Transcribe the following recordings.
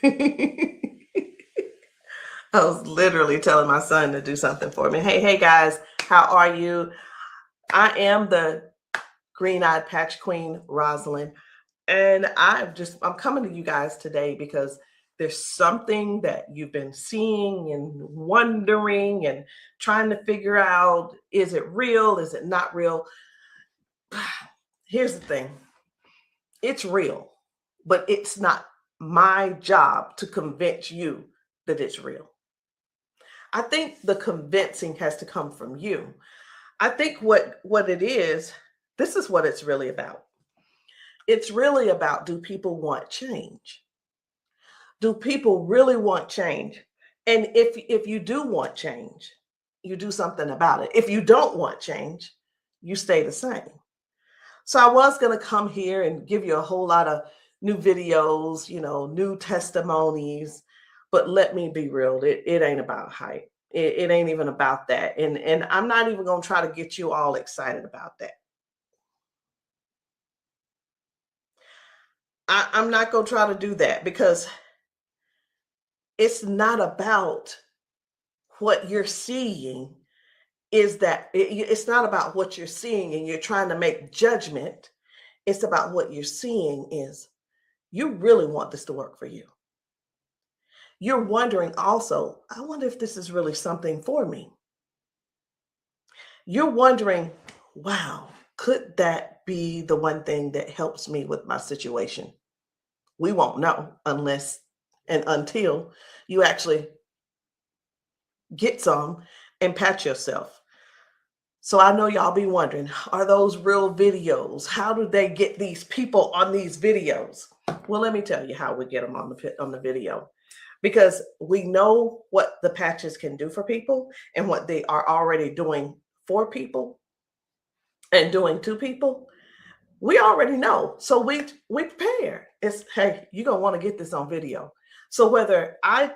I was literally telling my son to do something for me. Hey guys, how are you? I am the green-eyed patch queen, Rosalind, and I'm coming to you guys today because there's something that you've been seeing and wondering and trying to figure out, is it real? Is it not real? Here's the thing. It's real, but it's not my job to convince you that it's real. I think the convincing has to come from you. I think what it is, this is what it's really about. It's really about, do people want change? Do people really want change? And if you do want change, you do something about it. If you don't want change, you stay the same. So I was going to come here and give you a whole lot of new videos, new testimonies, but let me be real, it ain't about hype. It ain't even about that. And I'm not even going to try to get you all excited about that. I'm not going to try to do that because it's not about what you're seeing. It's not about what you're seeing and you're trying to make judgment. It's about what you're seeing is you really want this to work for you. You're wondering also, I wonder if this is really something for me. You're wondering, wow, could that be the one thing that helps me with my situation? We won't know unless and until you actually get some and pat yourself. So I know y'all be wondering, are those real videos? How do they get these people on these videos? Well, let me tell you how we get them on the video. Because we know what the patches can do for people and what they are already doing for people and doing to people. We already know. So we prepare. It's, hey, you're going to want to get this on video. So whether I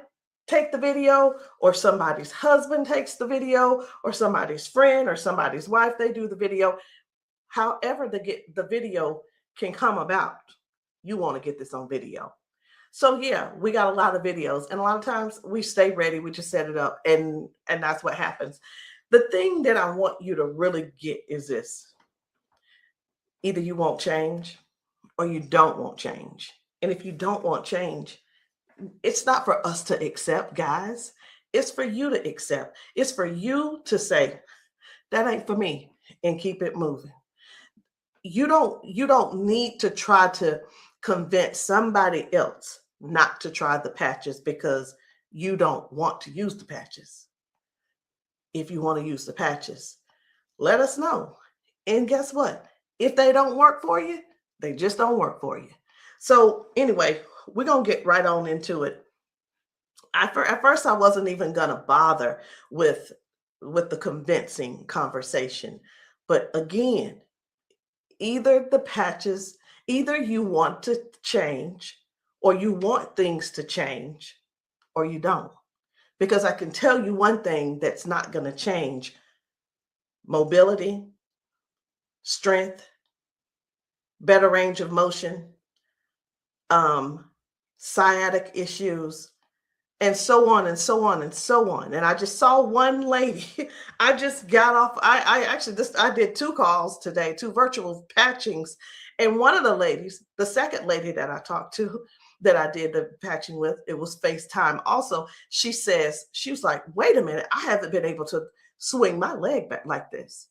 take the video or somebody's husband takes the video or somebody's friend or somebody's wife, they do the video, however the video can come about, you want to get this on video. So yeah, we got a lot of videos, and a lot of times we stay ready. We just set it up, and that's what happens. The thing that I want you to really get is this: either you won't change, or you don't want change. And if you don't want change, it's not for us to accept, guys. It's for you to accept. It's for you to say, that ain't for me, and keep it moving. You don't need to try to convince somebody else not to try the patches because you don't want to use the patches. If you want to use the patches, let us know. And guess what? If they don't work for you, they just don't work for you. So anyway, we're going to get right on into it. At first, I wasn't even going to bother with the convincing conversation. But again, either the patches, either you want to change or you want things to change or you don't. Because I can tell you one thing that's not going to change: mobility, strength, better range of motion, sciatic issues, and so on and so on and so on. And I just saw one lady. I just got off. I did 2 calls today, 2 virtual patchings. And one of the ladies, the second lady that I talked to, that I did the patching with, it was FaceTime also. She was like, wait a minute, I haven't been able to swing my leg back like this.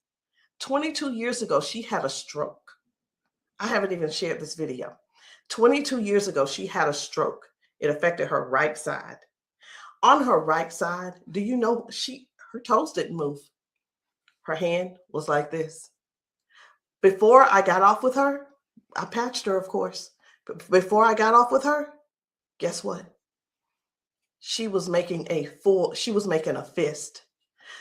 22 years ago, she had a stroke. I haven't even shared this video. 22 years ago, she had a stroke. It affected her right side. On her right side, do you know her toes didn't move? Her hand was like this. Before I got off with her, I patched her, of course. But before I got off with her, guess what? She was making a fist.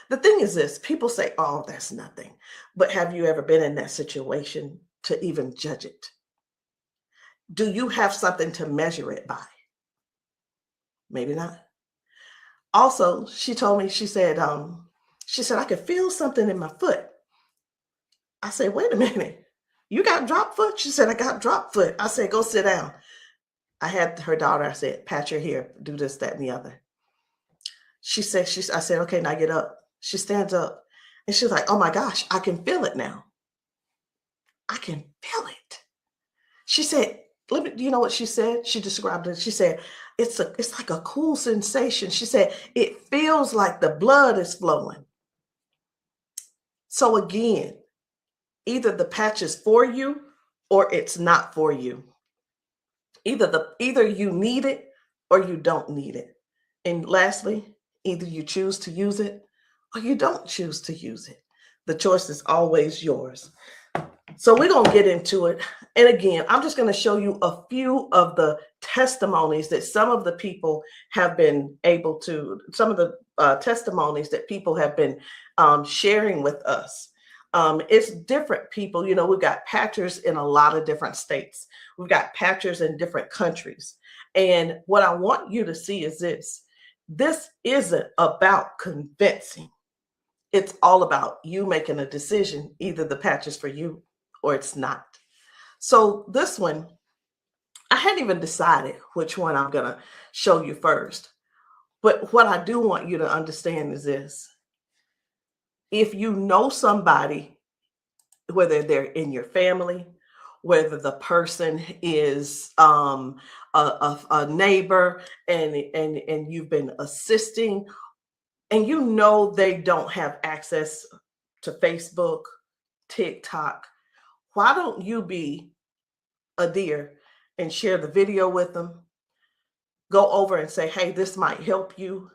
The thing is this: people say, oh, that's nothing. But have you ever been in that situation to even judge it? Do you have something to measure it by? Maybe not. Also, she told me, she said, I could feel something in my foot. I said, wait a minute, you got drop foot? She said, I got drop foot. I said, go sit down. I had her daughter, I said, pat your hair, do this, that, and the other. I said, okay, now get up. She stands up and she's like, oh my gosh, I can feel it now. I can feel it. She said, do you know what she said? She described it. She said, it's like a cool sensation. She said, it feels like the blood is flowing. So again, either the patch is for you or it's not for you. Either you need it or you don't need it. And lastly, either you choose to use it or you don't choose to use it. The choice is always yours. So we're going to get into it. And again, I'm just going to show you a few of the testimonies that some of the people have been able to, some of the testimonies that people have been sharing with us. It's different people. You know, we've got patchers in a lot of different states. We've got patchers in different countries. And what I want you to see is this. This isn't about convincing. It's all about you making a decision. Either the patch is for you or it's not. So this one, I hadn't even decided which one I'm going to show you first. But what I do want you to understand is this. If you know somebody, whether they're in your family, whether the person is a neighbor and you've been assisting, and you know they don't have access to Facebook, TikTok, why don't you be a dear and share the video with them? Go over and say, hey, this might help you.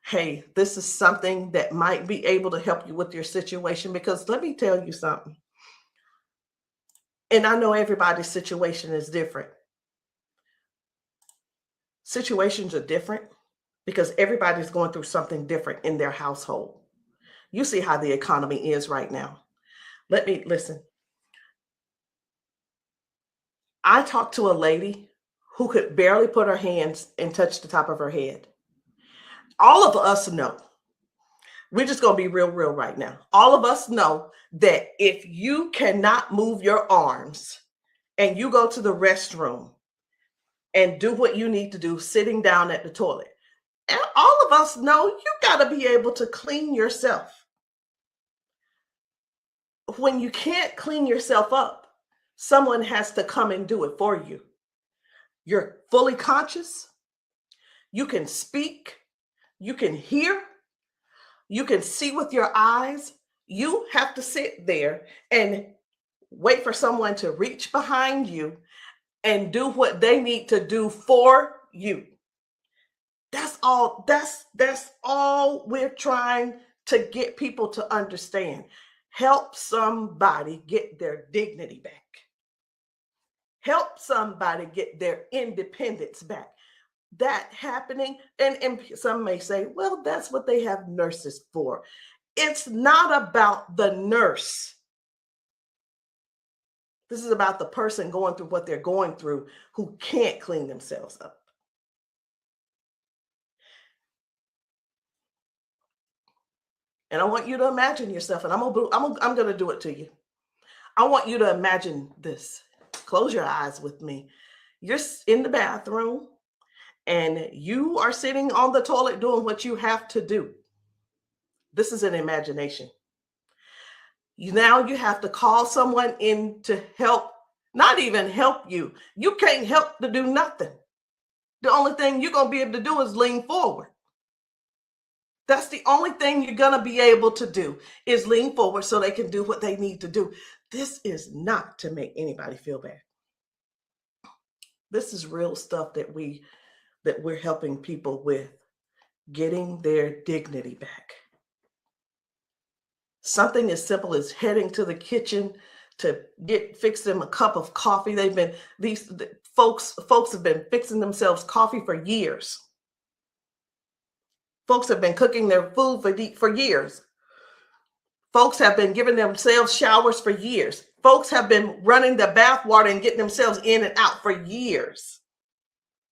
Hey, this is something that might be able to help you with your situation. Because let me tell you something. And I know everybody's situation is different. Situations are different because everybody's going through something different in their household. You see how the economy is right now. Listen. I talked to a lady who could barely put her hands and touch the top of her head. All of us know, we're just going to be real right now. All of us know that if you cannot move your arms and you go to the restroom and do what you need to do sitting down at the toilet, and all of us know you got to be able to clean yourself. When you can't clean yourself up, someone has to come and do it for you. You're fully conscious. You can speak. You can hear. You can see with your eyes. You have to sit there and wait for someone to reach behind you and do what they need to do for you. That's all. That's all we're trying to get people to understand. Help somebody get their dignity back. Help somebody get their independence back. That happening, and some may say, well, that's what they have nurses for. It's not about the nurse. This is about the person going through what they're going through who can't clean themselves up. And I want you to imagine yourself, and I'm going to do it to you. I want you to imagine this. Close your eyes with me. You're in the bathroom and you are sitting on the toilet doing what you have to do. This is an imagination. Now you have to call someone in to help, not even help you. You can't help to do nothing. The only thing you're going to be able to do is lean forward. That's the only thing you're going to be able to do is lean forward so they can do what they need to do. This is not to make anybody feel bad. This is real stuff that we're helping people with, getting their dignity back. Something as simple as heading to the kitchen to fix them a cup of coffee. These folks have been fixing themselves coffee for years. Folks have been cooking their food for years. Folks have been giving themselves showers for years. Folks have been running the bath water and getting themselves in and out for years.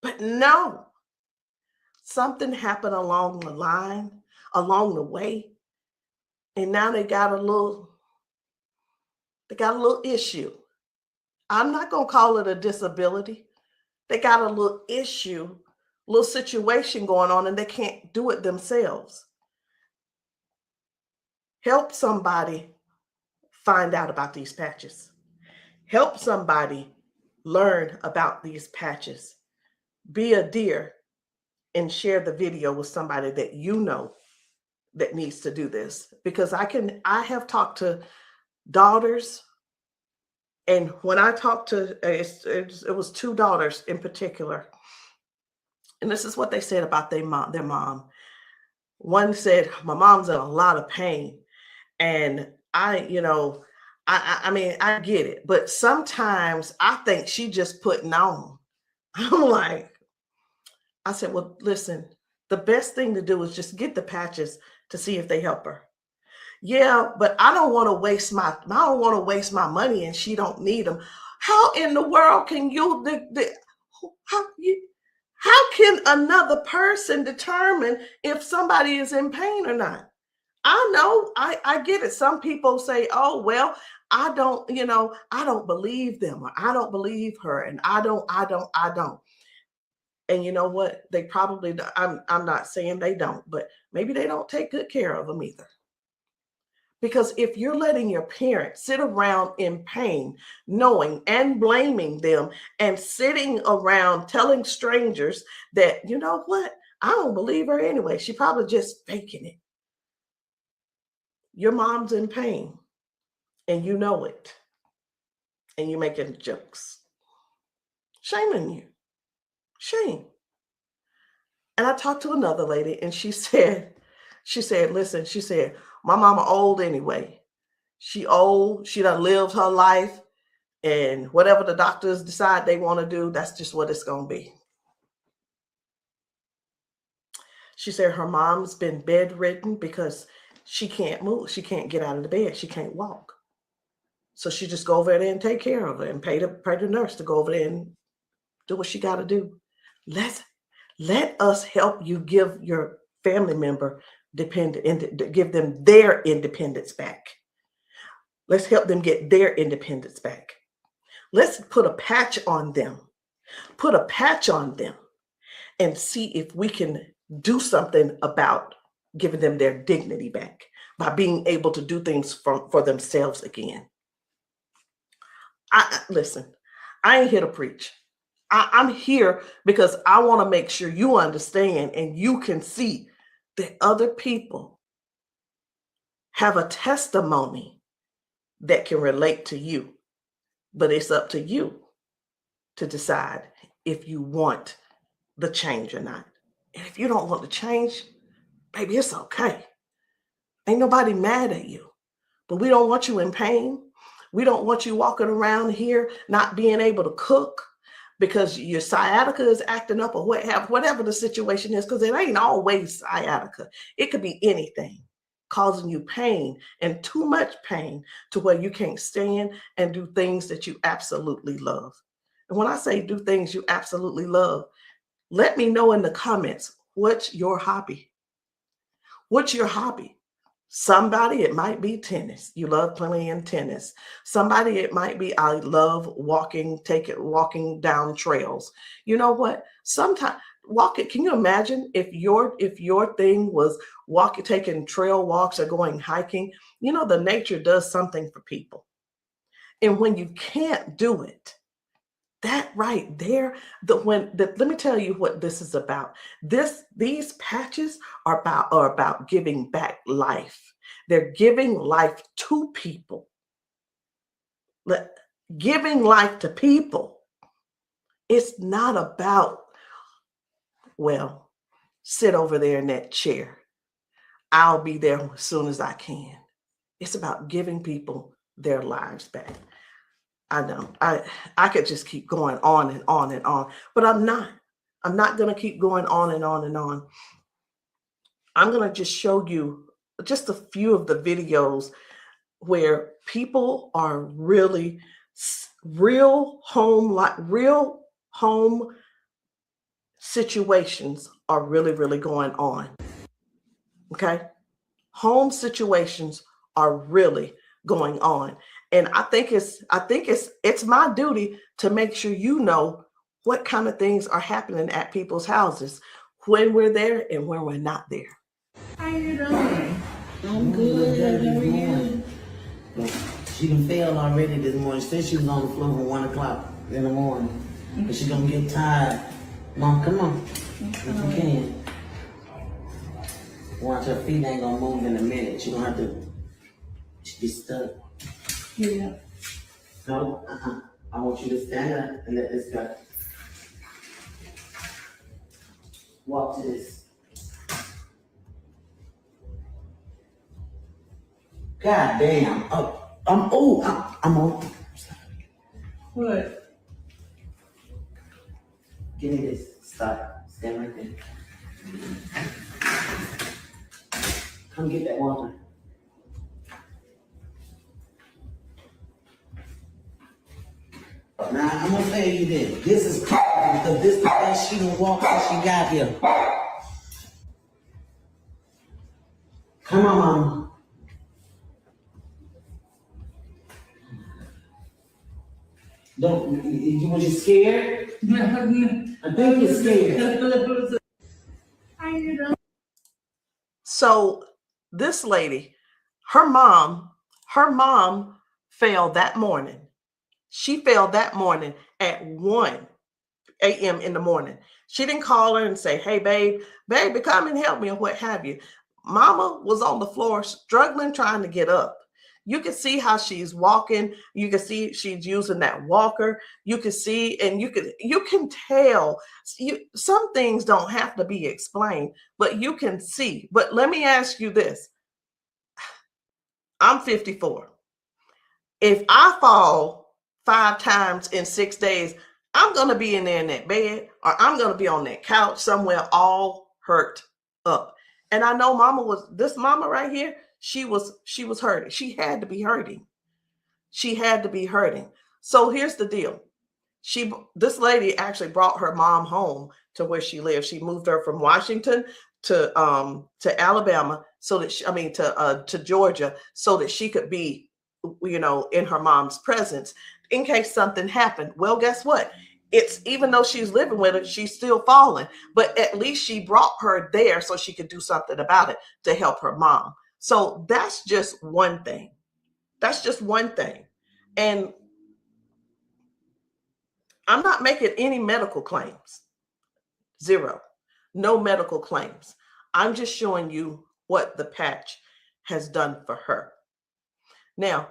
But no, something happened along the line, along the way, and now they got a little issue. I'm not going to call it a disability They got a little issue, little situation going on, and they can't do it themselves. Help somebody find out about these patches. Help somebody learn about these patches. Be a dear and share the video with somebody that you know that needs to do this. Because I have talked to daughters, and when I talked to, it was two daughters in particular, and this is what they said about their mom. One said, my mom's in a lot of pain. And I mean, I get it, but sometimes I think she just putting on. I'm like, I said, well, listen, the best thing to do is just get the patches to see if they help her. Yeah, but I don't want to waste my money and she don't need them. How in the world can how you how can another person determine if somebody is in pain or not? I know, I get it. Some people say, oh, well, I don't believe them, or I don't believe her, and I don't. And you know what? They probably, I'm not saying they don't, but maybe they don't take good care of them either. Because if you're letting your parents sit around in pain, knowing and blaming them, and sitting around telling strangers that, you know what, I don't believe her anyway, she probably just faking it. Your mom's in pain and you know it, and you're making jokes. Shame on you. Shame. And I talked to another lady and listen, she said, my mama old anyway. She old, she done lived her life, and whatever the doctors decide they want to do, that's just what it's going to be. She said her mom's been bedridden because she can't move. She can't get out of the bed. She can't walk. So she just go over there and take care of her and pay the nurse to go over there and do what she got to do. Let us help you give your family member give them their independence back. Let's help them get their independence back. Let's put a patch on them. Put a patch on them and see if we can do something about giving them their dignity back by being able to do things for themselves again. Listen, I ain't here to preach. I'm here because I want to make sure you understand and you can see that other people have a testimony that can relate to you. But it's up to you to decide if you want the change or not. And if you don't want the change, baby, it's okay. Ain't nobody mad at you. But we don't want you in pain. We don't want you walking around here not being able to cook because your sciatica is acting up, or whatever the situation is, because it ain't always sciatica. It could be anything causing you pain, and too much pain to where you can't stand and do things that you absolutely love. And when I say do things you absolutely love, let me know in the comments, what's your hobby? What's your hobby? Somebody, it might be tennis. You love playing tennis. Somebody, it might be, I love walking down trails. You know what? Sometimes walking, can you imagine if your thing was taking trail walks or going hiking? You know, the nature does something for people. And when you can't do it, that right there, let me tell you what this is about. These patches are about giving back life. They're giving life to people. Giving life to people. It's not about, well, sit over there in that chair. I'll be there as soon as I can. It's about giving people their lives back. I know I could just keep going on and on and on, but I'm not going to keep going on and on and on. I'm going to just show you just a few of the videos where people are really real home situations are really going on. Okay. Home situations are really going on. And I think it's my duty to make sure you know what kind of things are happening at people's houses when we're there and when we're not there. How you doing? I'm good. How are you? She done failed already this morning. She said she was on the floor from 1 o'clock in the morning. But she gonna get tired. Mom, come on. If you can. Watch, her feet ain't gonna move in a minute. She gonna have to be stuck. Yeah. No, I want you to stand up and let this go. Walk to this. God damn. I'm on. What? Give me this. Stop. Stand right there. Come get that water. Now, I'm gonna tell you this. This is powerful because this is the best she done walked since she got here. Come on, Mama. Don't, was you scared? I think you're scared. How you doing? So this lady, her mom fell that morning. She fell that morning at 1 a.m. in the morning. She didn't call her and say, hey, baby, come and help me, or what have you. Mama was on the floor struggling, trying to get up. You can see how she's walking. You can see she's using that walker. You can see, and you can tell. Some things don't have to be explained, but you can see. But let me ask you this. I'm 54. If I fall 5 times in 6 days, I'm going to be in there in that bed, or I'm going to be on that couch somewhere all hurt up. And I know this mama right here, she was hurting. She had to be hurting. She had to be hurting. So here's the deal. This lady actually brought her mom home to where she lived. She moved her from Washington to Alabama to Georgia, so that she could be, in her mom's presence in case something happened. Well, guess what? It's, even though she's living with her, she's still falling, but at least she brought her there so she could do something about it to help her mom. So that's just one thing. That's just one thing. And I'm not making any medical claims. Zero. No medical claims. I'm just showing you what the patch has done for her. Now,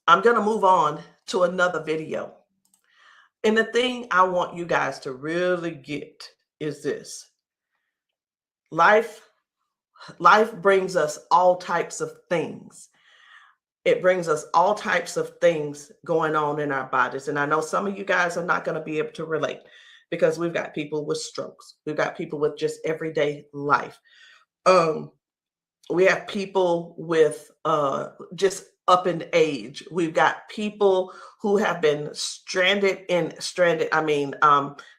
I'm going to move on to another video. And the thing I want you guys to really get is this. Life brings us all types of things. It brings us all types of things going on in our bodies. And I know some of you guys are not going to be able to relate, because we've got people with strokes. We've got people with just everyday life. We have people with just up in age. We've got people who have been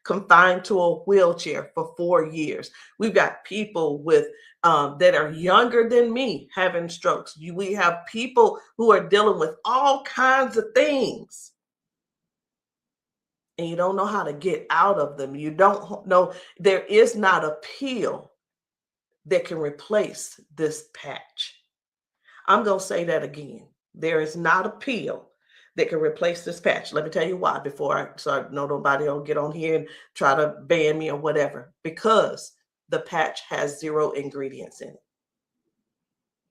confined to a wheelchair for 4 years. We've got people with that are younger than me having strokes. We have people who are dealing with all kinds of things, and you don't know how to get out of them. You don't know. There is not a pill that can replace this patch. I'm going to say that again. There is not a pill that can replace this patch. Let me tell you why, so I know nobody will get on here and try to ban me or whatever. Because the patch has 0 ingredients in it.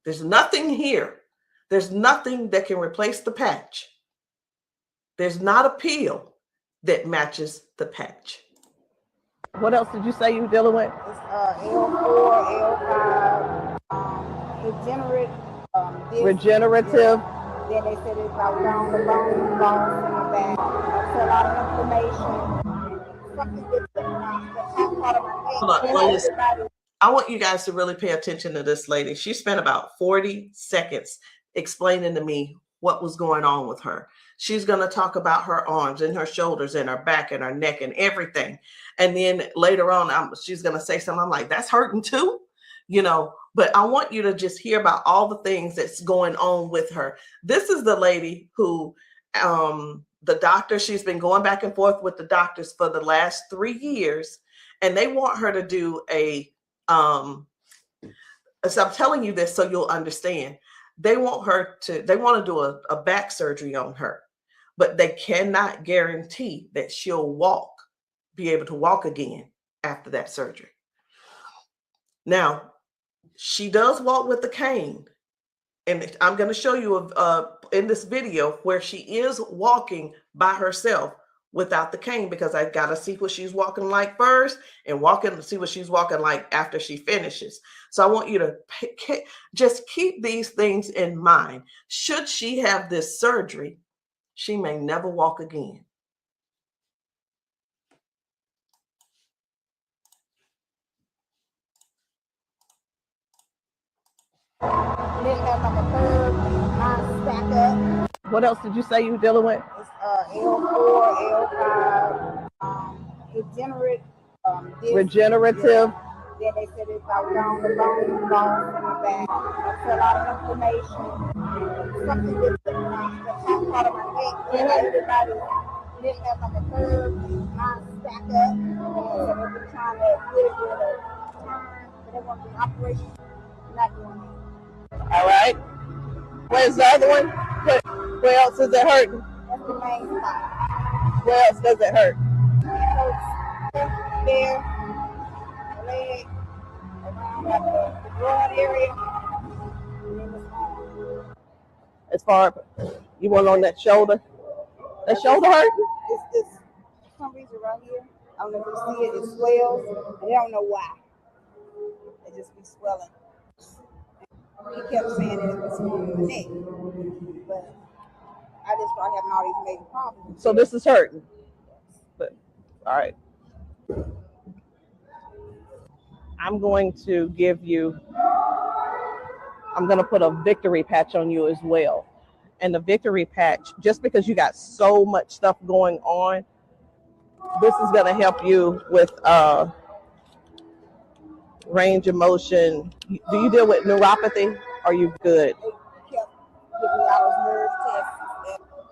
There's nothing here. There's nothing that can replace the patch. There's not a pill that matches the patch. What else did you say you were dealing with? It's L4, L5, Regenerative. Yeah. Then they said it's about down the bone, bones in the back. That's a lot of inflammation. Something that's part of my head. I want you guys to really pay attention to this lady. She spent about 40 seconds explaining to me what was going on with her. She's going to talk about her arms and her shoulders and her back and her neck and everything. And then later on, she's going to say something. I'm like, that's hurting too, but I want you to just hear about all the things that's going on with her. This is the lady who the doctor, she's been going back and forth with the doctors for the last 3 years, and they want her to do a, so I'm telling you this so you'll understand. They want to do a back surgery on her, but they cannot guarantee that she'll be able to walk again after that surgery. Now, she does walk with the cane. And I'm going to show you in this video where she is walking by herself without the cane, because I got to see what she's walking like first and see what she's walking like after she finishes. So I want you to just keep these things in mind. Should she have this surgery, she may never walk again. What else did you say you were dealing with? It's L4, L5, regenerative. Yeah. Then they said it's out down the bone in the back. That's a lot of inflammation. Something with the top part of my neck. Everybody living up like a curve, mine stack up. So they've been trying to get it with a turn, but they want the operation. Not doing it. All right. Where's the other one? Where else is it hurting? That's the main spot. Where else does it hurt? It hurts there, leg, around like the broad area, and then the arm. As far you want on that shoulder? That shoulder hurt? It's for some reason right here. I don't know if you see it. It swells, and I don't know why. It just be swelling. He kept saying that it was from the neck, but I just started having all these major problems. So this is hurting. But, all right. I'm going to put a victory patch on you as well. And the victory patch, just because you got so much stuff going on, this is going to help you with range of motion. Do you deal with neuropathy? Are you good? They kept giving me all those nerve tests.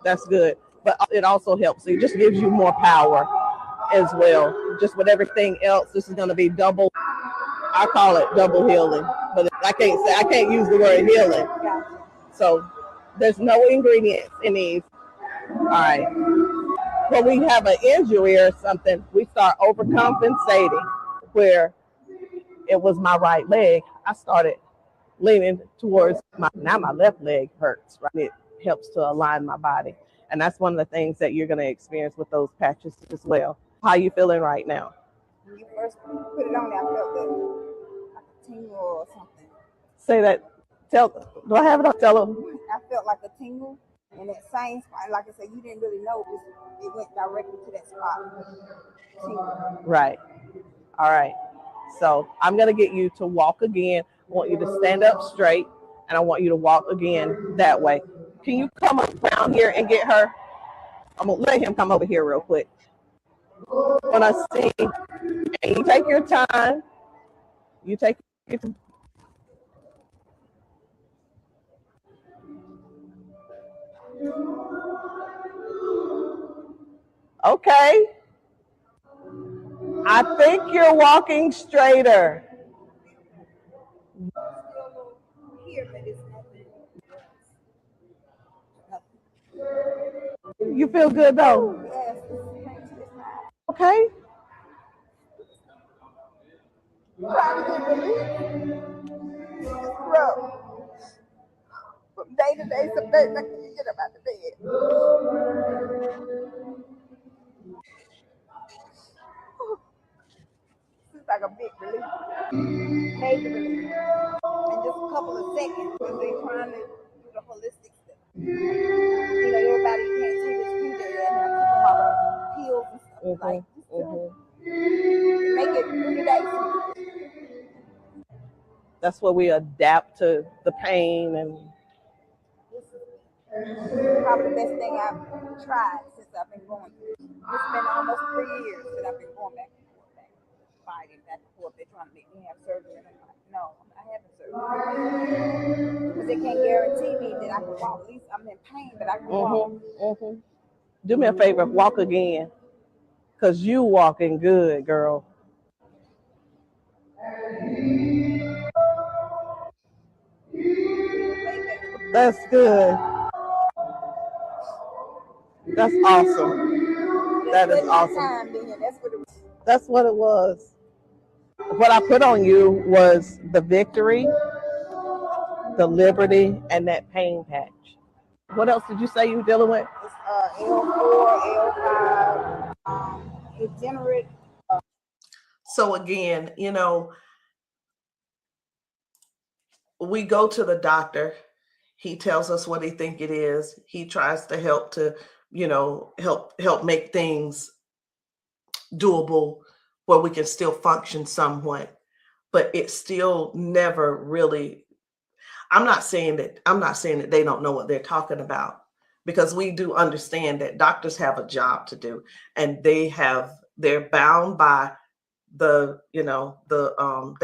That's good. But it also helps. It just gives you more power as well. Just with everything else, this is going to be double. I call it double healing, but I can't use the word healing. So there's no ingredients in these. All right. When we have an injury or something, we start overcompensating. Where it was my right leg, I started leaning towards my left leg hurts, right? It helps to align my body. And that's one of the things that you're going to experience with those patches as well. How are you feeling right now? When you first put it on, I felt like a tingle or something. Say that. Do I have it up? Tell them. I felt like a tingle, and that same spot, like I said, you didn't really know it went directly to that spot. Tingle. Right. All right. So I'm going to get you to walk again. I want you to stand up straight, and I want you to walk again that way. Can you come around here and get her? I'm going to let him come over here real quick. When I sing, and you take your time. You take your time. Okay. I think you're walking straighter. You feel good though? Okay. From day to day, some days I can't get up out of bed. It's like a big relief, major relief, in just a couple of seconds because they're trying to do the holistic stuff. You know, everybody can't see this finger and I keep them all pills and stuff like make it 3 days. That's where we adapt to the pain and. This is probably the best thing I've tried since I've been going through. It's been almost 3 years that I've been going back and forth, fighting back and forth. They're trying to make me have surgery, and I'm like, no, I'm not having surgery because they can't guarantee me that I can walk. At least I'm in pain, but I can walk. Do me a favor, walk again, because you walking good, girl. That's good. That's awesome. That is awesome. That's what it was. What I put on you was the victory, the liberty, and that pain patch. What else did you say you were dealing with? It's L4, L5, degenerate. So again, we go to the doctor. He tells us what he think it is. He tries to help to, help make things doable where we can still function somewhat, but it's still never really. I'm not saying that they don't know what they're talking about, because we do understand that doctors have a job to do, and they're bound by they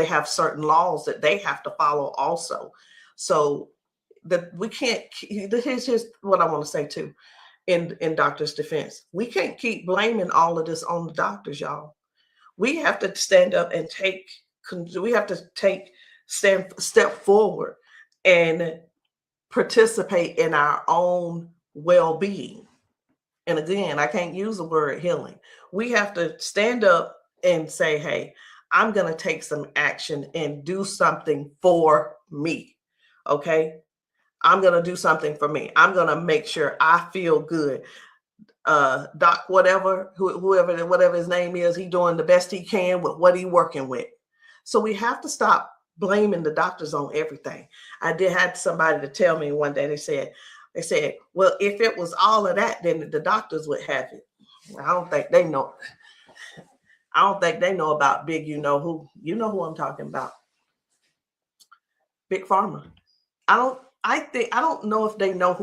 have certain laws that they have to follow also. So that we can't. Here's what I want to say too, in doctors' defense. We can't keep blaming all of this on the doctors, y'all. We have to stand up and step forward and participate in our own well-being. And again, I can't use the word healing. We have to stand up and say, hey, I'm going to take some action and do something for me. Okay. I'm going to do something for me. I'm going to make sure I feel good. Doc, whatever his name is, he doing the best he can with what he working with. So we have to stop blaming the doctors on everything. I had somebody to tell me one day, they said, well, if it was all of that, then the doctors would have it. I don't think they know. I don't think they know about big, you know who I'm talking about. Big Pharma. I don't know if they know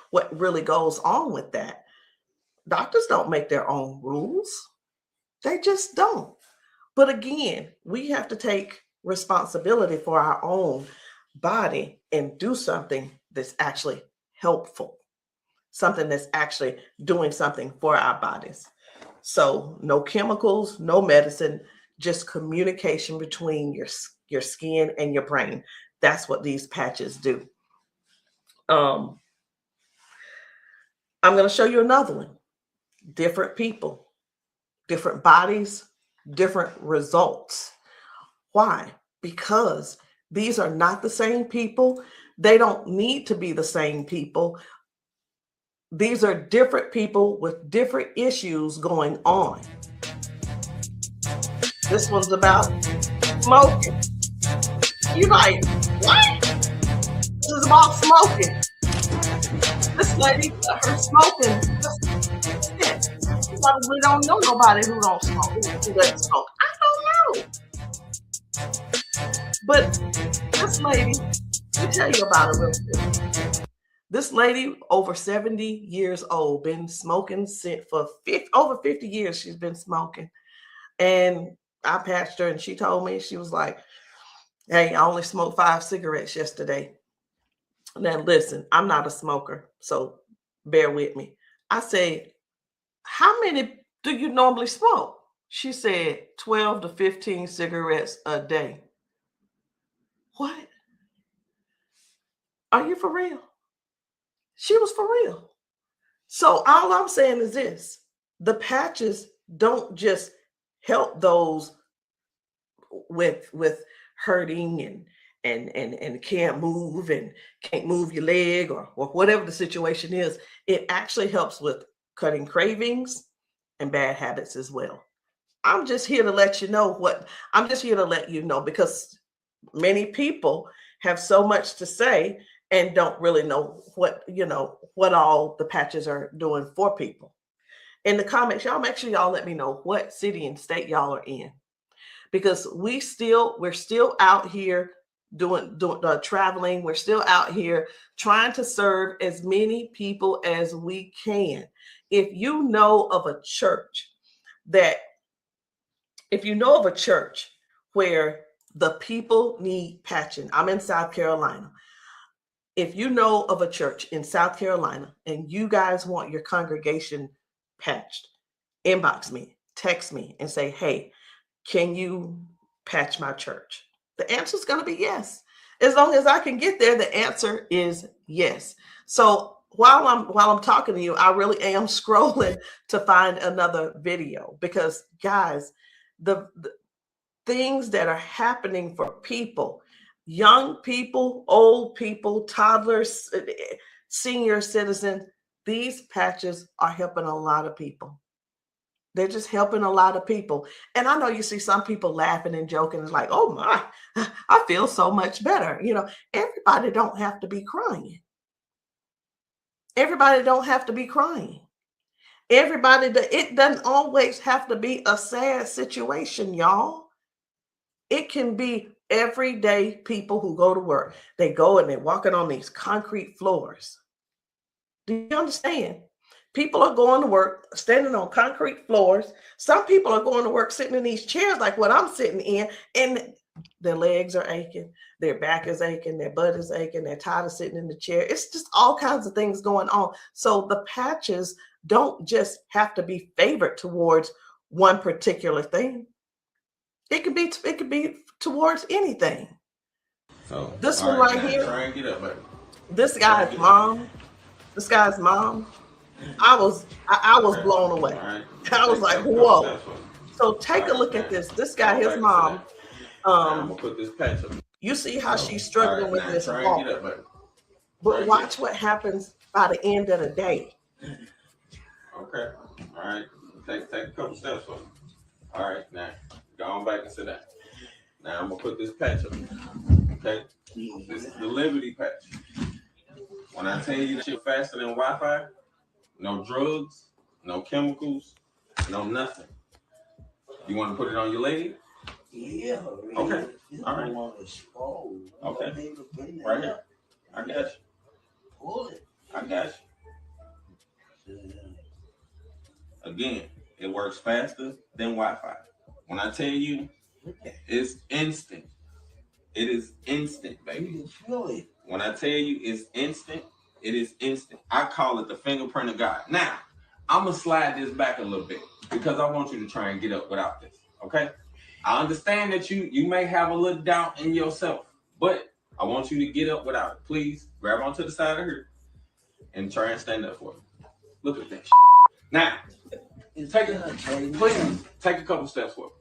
what really goes on with that. Doctors don't make their own rules. They just don't. But again, we have to take responsibility for our own body and do something that's actually helpful, something that's actually doing something for our bodies. So no chemicals, no medicine, just communication between your skin and your brain. That's what these patches do. I'm going to show you another one. Different people, different bodies, different results. Why? Because these are not the same people. They don't need to be the same people. These are different people with different issues going on. This one's about smoking. You're like, what? This is about smoking. This lady, her smoking. You probably don't know nobody who don't smoke, who doesn't smoke. I don't know. But this lady, let me tell you about her real quick. This lady, over 70 years old, been smoking for over 50 years. She's been smoking. And I patched her, and she told me, she was like, hey, I only smoked 5 cigarettes yesterday. Now, listen, I'm not a smoker, so bear with me. I said, how many do you normally smoke? She said 12 to 15 cigarettes a day. What? Are you for real? She was for real. So all I'm saying is this: the patches don't just help those with hurting and can't move and can't move your leg or whatever the situation is. It actually helps with cutting cravings and bad habits as well. I'm just here to let you know because many people have so much to say and don't really know what all the patches are doing for people. In the comments, y'all make sure y'all let me know what city and state y'all are in, because we're still out here doing traveling. We're still out here trying to serve as many people as we can. If you know of a church where the people need patching, I'm in South Carolina. if you know of a church in South Carolina and you guys want your congregation patched, inbox me, text me, and say, hey, can you patch my church? The answer is going to be yes. As long as I can get there, the answer is yes. So while I'm talking to you, I really am scrolling to find another video, because guys, the things that are happening for people, young people, old people, toddlers, senior citizens, these patches are helping a lot of people. They're just helping a lot of people. And I know you see some people laughing and joking. It's like, oh my, I feel so much better. You know, everybody don't have to be crying. Everybody don't have to be crying. It doesn't always have to be a sad situation, y'all. It can be everyday people who go to work. They go and they're walking on these concrete floors. Do you understand? People are going to work standing on concrete floors. Some people are going to work sitting in these chairs like what I'm sitting in, and their legs are aching, their back is aching, their butt is aching, they're tired of sitting in the chair. It's just all kinds of things going on. So the patches don't just have to be favored towards one particular thing. It could be towards anything. So this one right here, try and get up, baby. This guy's mom, I was blown away. Right. I was like, whoa. So take a look at this. This guy, his mom, I'm gonna put this patch up. you see how she's struggling with this try walk. and get up, baby. But watch what happens by the end of the day. Okay. All right. Take a couple steps for me. All right. Now go on back and sit down. Now I'm gonna put this patch up. Okay. This is the Liberty patch. When I tell you that you're faster than Wi-Fi, no drugs, no chemicals, no nothing. You want to put it on your leg? Yeah. Okay. All right. Okay. Right here. I got you. Pull it. I got you. Again, it works faster than Wi-Fi. When I tell you, it's instant. It is instant, baby. You can feel it. When I tell you it's instant, it is instant. I call it the fingerprint of God. Now, I'm going to slide this back a little bit because I want you to try and get up without this, okay? I understand that you may have a little doubt in yourself, but I want you to get up without it. Please grab onto the side of her and try and stand up for me. Look at that shit. Now, take a couple steps forward.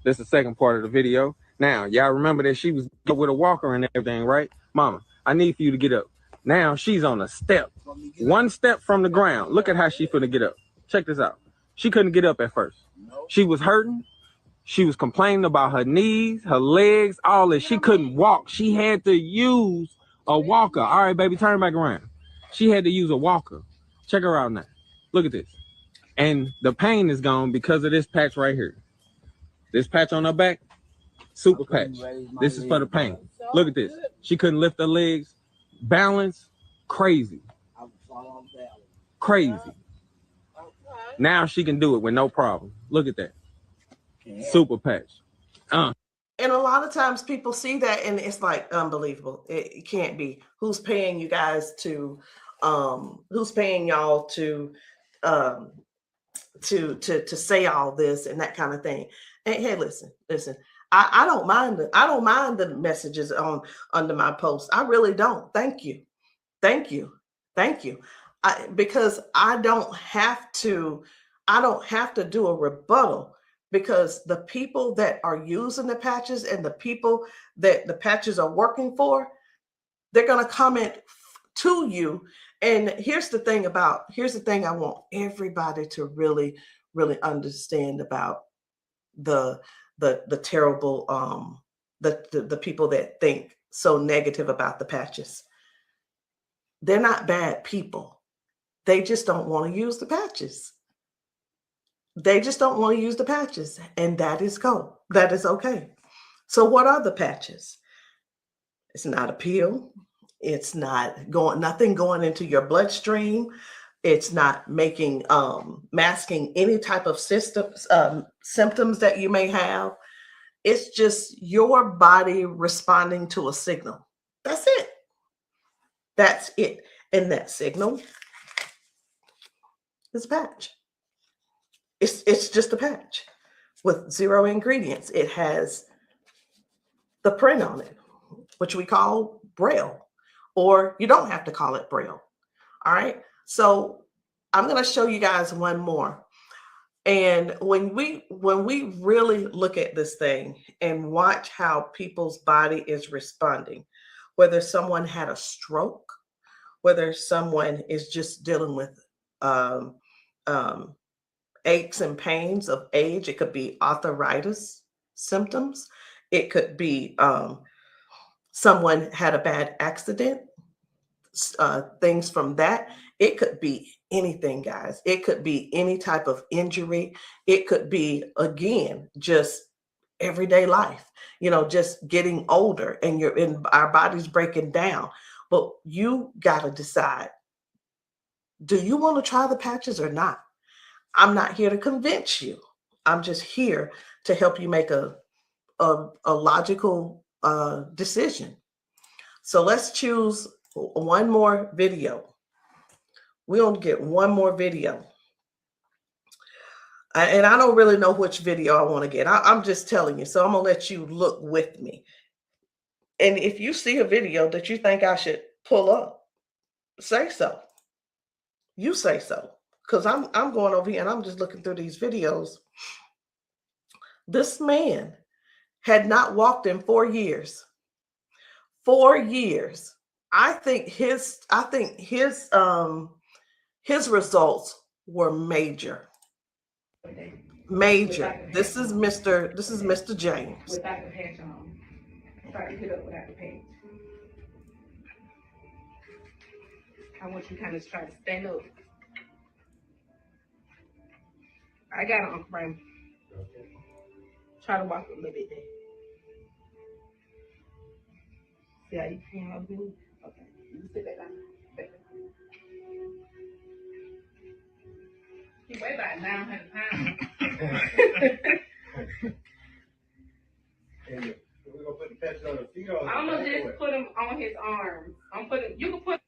This is the second part of the video. Now, y'all remember that she was with a walker and everything, right? Mama, I need for you to get up. Now she's on a step. One step from the ground. Look at how she finna get up. Check this out. She couldn't get up at first. She was hurting. She was complaining about her knees, her legs, all this. She couldn't walk. She had to use a walker. All right, baby, turn back around. She had to use a walker. Check her out now. Look at this. And the pain is gone because of this patch right here. This patch on her back, super patch. This is for the pain. Look at this. She couldn't lift her legs. Balance, crazy. Crazy. Now she can do it with no problem. Look at that. Super patch. And a lot of times people see that and it's like unbelievable. It can't be. Who's paying you guys to who's paying y'all to say all this and that kind of thing. And hey, listen. I don't mind the messages under my post. I really don't. Thank you. Because I don't have to do a rebuttal, because the people that are using the patches and the people that the patches are working for, they're going to comment to you. And here's the thing I want everybody to really, really understand about the terrible, the people that think so negative about the patches. They're not bad people. They just don't want to use the patches. And that is cool. That is okay. So what are the patches? It's not a pill. It's not nothing going into your bloodstream. It's not masking any type of symptoms that you may have. It's just your body responding to a signal. That's it. That's it. And that signal is a patch. It's just a patch with 0 ingredients. It has the print on it, which we call Braille, or you don't have to call it Braille. All right. So I'm going to show you guys one more. And when we really look at this thing and watch how people's body is responding, whether someone had a stroke, whether someone is just dealing with aches and pains of age, it could be arthritis symptoms, it could be someone had a bad accident, things from that. It could be anything, guys. It could be any type of injury. It could be, again, just everyday life, just getting older and our body's breaking down. But you got to decide, do you want to try the patches or not? I'm not here to convince you. I'm just here to help you make a logical decision. So let's choose one more video. We only get one more video. And I don't really know which video I want to get. I'm just telling you. So I'm going to let you look with me. And if you see a video that you think I should pull up, say so. You say so. Because I'm going over here and I'm just looking through these videos. This man had not walked in 4 years. 4 years. I think his results were major. Major. This is Mr. James. Without the patch on. Try to get up without the patch. I want you to kind of try to stand up. I got it, Uncle Brian. Try to walk a little bit there. See how you can help me? Okay. You sit back down. Back down. He weigh about 900 pounds. We're gonna put the patch on the feet or I'm gonna just put him on his arms. You can put,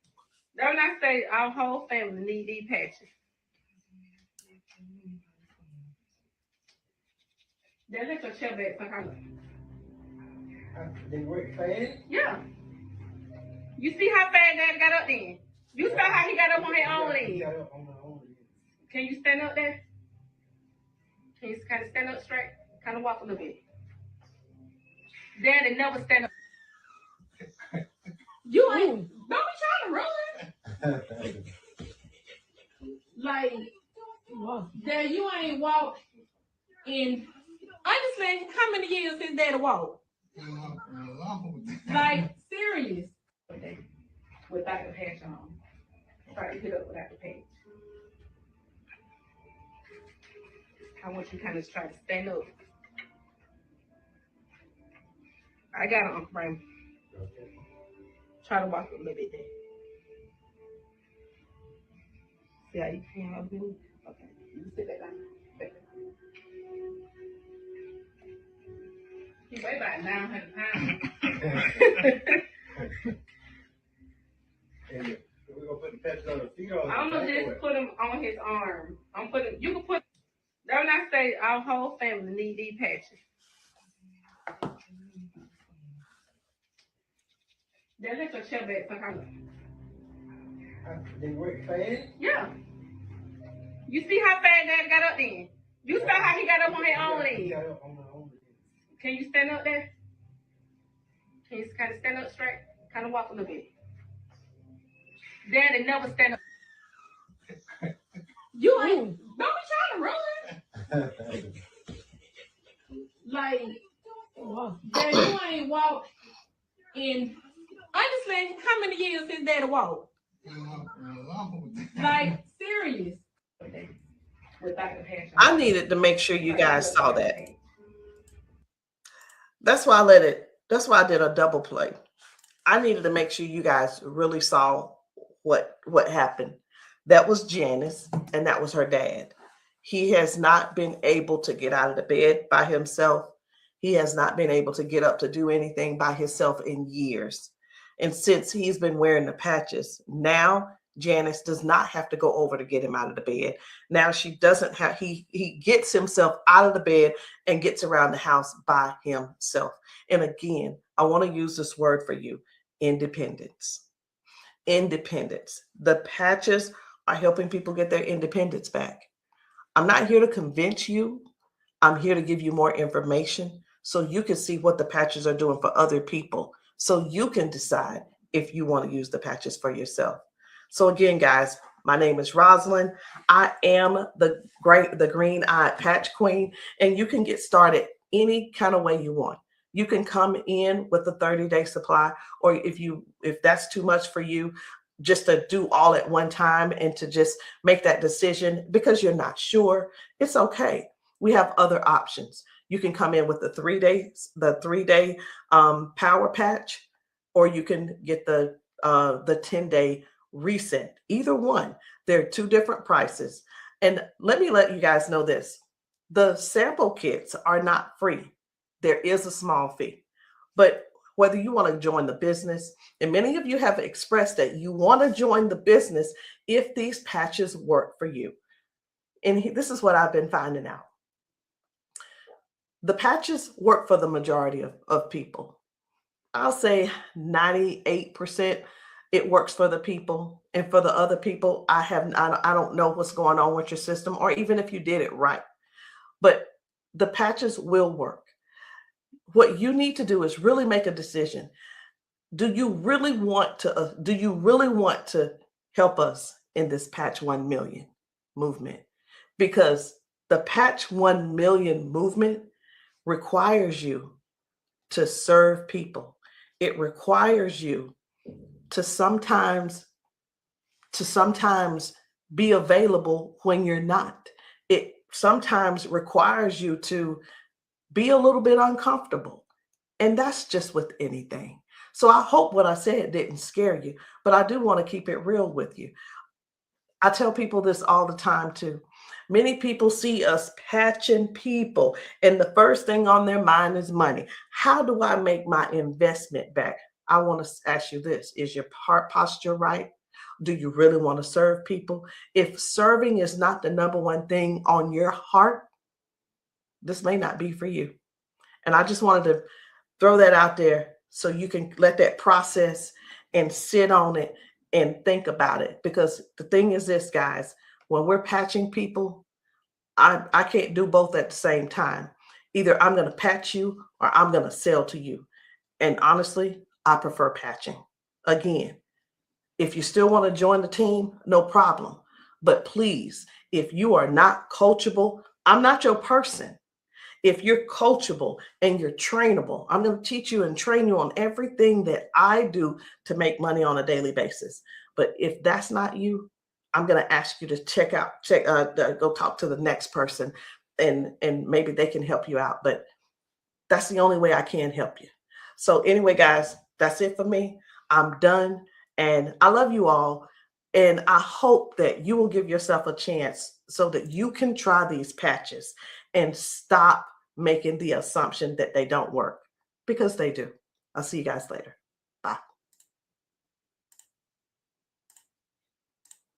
don't I say our whole family need these patches. Then let your chair back for her. They work fast? Yeah. You see how fast Daddy got up then? You saw how he got up on his own leg. Can you stand up there? Can you kind of stand up straight? Kind of walk a little bit. Daddy never stand up. You ain't, don't be trying to run. Like, Dad, you ain't walked in, honestly, how many years since Daddy walked? Like, serious. Without the patch on. Try to get up without the patch. I want you to kind of try to stand up. I got it, Uncle Brian. Try to walk a little bit there. See how you can help me? Okay. You sit back down. Back down. He weigh about 900 pounds. We're gonna put the patch on the feet or I'm gonna just put him on his arm. You can put, don't I say our whole family need these patches. Then let your chair back for her. They work fast? Yeah. You see how fast Daddy got up then? You saw how he got up on his own leg. Can you stand up there? Can you kind of stand up straight? Kind of walk a little bit. Daddy never stand up. You ain't, don't be trying to run. Like, Dad, you ain't walked in, honestly, how many years since Daddy walked? Like, serious. Without the patch on. I needed to make sure you guys saw that. That's why I did a double play. I needed to make sure you guys really saw what happened. That was Janice, and that was her dad. He has not been able to get out of the bed by himself. He has not been able to get up to do anything by himself in years. And since he's been wearing the patches, now Janice does not have to go over to get him out of the bed. Now she doesn't have, he gets himself out of the bed and gets around the house by himself. And again, I want to use this word for you, independence. Independence. The patches are helping people get their independence back. I'm not here to convince you. I'm here to give you more information so you can see what the patches are doing for other people, so you can decide if you want to use the patches for yourself. So again, guys, my name is Rosalind. I am the green-eyed patch queen, and you can get started any kind of way you want. You can come in with a 30-day supply, or if that's too much for you, just to do all at one time and to just make that decision because you're not sure, it's okay. We have other options. You can come in with the 3-day power patch, or you can get the 10-day reset. Either one. There are 2 different prices. And let me let you guys know this. The sample kits are not free. There is a small fee. But whether you want to join the business, and many of you have expressed that you want to join the business if these patches work for you. And this is what I've been finding out. The patches work for the majority of people. I'll say 98% it works for the people. And for the other people, I don't know what's going on with your system, or even if you did it right. But the patches will work. What you need to do is really make a decision. Do you really want to help us in this Patch 1 Million movement? Because the Patch 1 Million movement requires you to serve people. It requires you to sometimes be available when you're not. It sometimes requires you to be a little bit uncomfortable. And that's just with anything. So I hope what I said didn't scare you, but I do want to keep it real with you. I tell people this all the time too. Many people see us patching people, and the first thing on their mind is money. How do I make my investment back? I want to ask you this. Is your heart posture right? Do you really want to serve people? If serving is not the number one thing on your heart, this may not be for you. And I just wanted to throw that out there so you can let that process and sit on it and think about it. Because the thing is this, guys, when we're patching people, I can't do both at the same time. Either I'm going to patch you or I'm going to sell to you. And honestly, I prefer patching. Again, if you still want to join the team, no problem. But please, if you are not coachable, I'm not your person. If you're coachable and you're trainable, I'm going to teach you and train you on everything that I do to make money on a daily basis. But if that's not you, I'm going to ask you to go talk to the next person, and maybe they can help you out. But that's the only way I can help you. So anyway, guys, that's it for me. I'm done. And I love you all. And I hope that you will give yourself a chance so that you can try these patches and stop making the assumption that they don't work, because they do. I'll see you guys later.